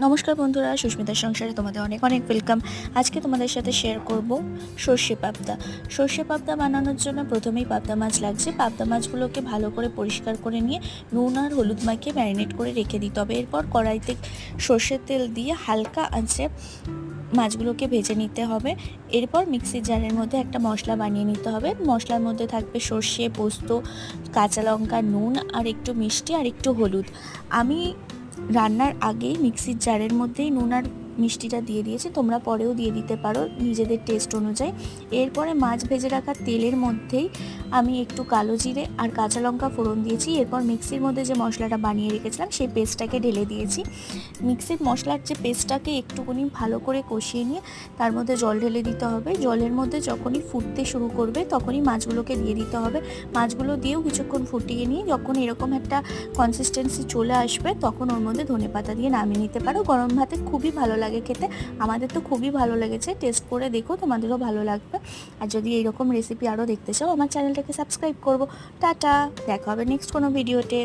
নমস্কার বন্ধুরা, সুস্মিতার সংসারে তোমাদের অনেক অনেক ওয়েলকাম। আজকে তোমাদের সাথে শেয়ার করব সর্ষে পাবদা। সর্ষে পাবদা বানানোর জন্য প্রথমেই পাবদা মাছ লাগছে। পাবদা মাছগুলোকে ভালো করে পরিষ্কার করে নিয়ে নুন আর হলুদ মাখিয়ে ম্যারিনেট করে রেখে দিতে হবে। এরপর কড়াইতে সর্ষের তেল দিয়ে হালকা আঁচে মাছগুলোকে ভেজে নিতে হবে। এরপর মিক্সির জারের মধ্যে একটা মশলা বানিয়ে নিতে হবে। মশলার মধ্যে থাকবে সর্ষে, পোস্ত, কাঁচা লঙ্কা, নুন আর একটু মিষ্টি আর একটু হলুদ। আমি রান্নার আগেই মিক্সির জারের মধ্যেই নুন আর মিষ্টিটা দিয়ে দিয়েছি, তোমরা পরেও দিয়ে দিতে পারো নিজেদের টেস্ট অনুযায়ী। এরপরে মাছ ভেজে রাখা তেলের মধ্যেই আমি একটু কালো জিরে আর কাঁচা লঙ্কা ফোড়ন দিয়েছি। এরপর মিক্সির মধ্যে যে মশলাটা বানিয়ে রেখেছিলাম সেই পেস্টটাকে ঢেলে দিয়েছি। মিক্সির মশলার যে পেস্টটাকে একটুখানি ভালো করে কষিয়ে নিয়ে তার মধ্যে জল ঢেলে দিতে হবে। জলের মধ্যে যখনই ফুটতে শুরু করবে তখনই মাছগুলোকে দিয়ে দিতে হবে। মাছগুলো দিয়েও কিছুক্ষণ ফুটিয়ে নিয়ে যখন এরকম একটা কনসিস্টেন্সি চলে আসবে তখন ওর মধ্যে ধনেপাতা দিয়ে নামিয়ে নিতে পারো। গরম ভাতে খুবই ভালো লাগে খেতে, আমাদের তো খুবই ভালো লেগেছে। টেস্ট করে দেখো, তোমাদেরও ভালো লাগবে। আর যদি এইরকম রেসিপি আরও দেখতে চাও আমার চ্যানেলটাকে সাবস্ক্রাইব করবো। টাটা, দেখা হবে নেক্সট কোনো ভিডিওতে।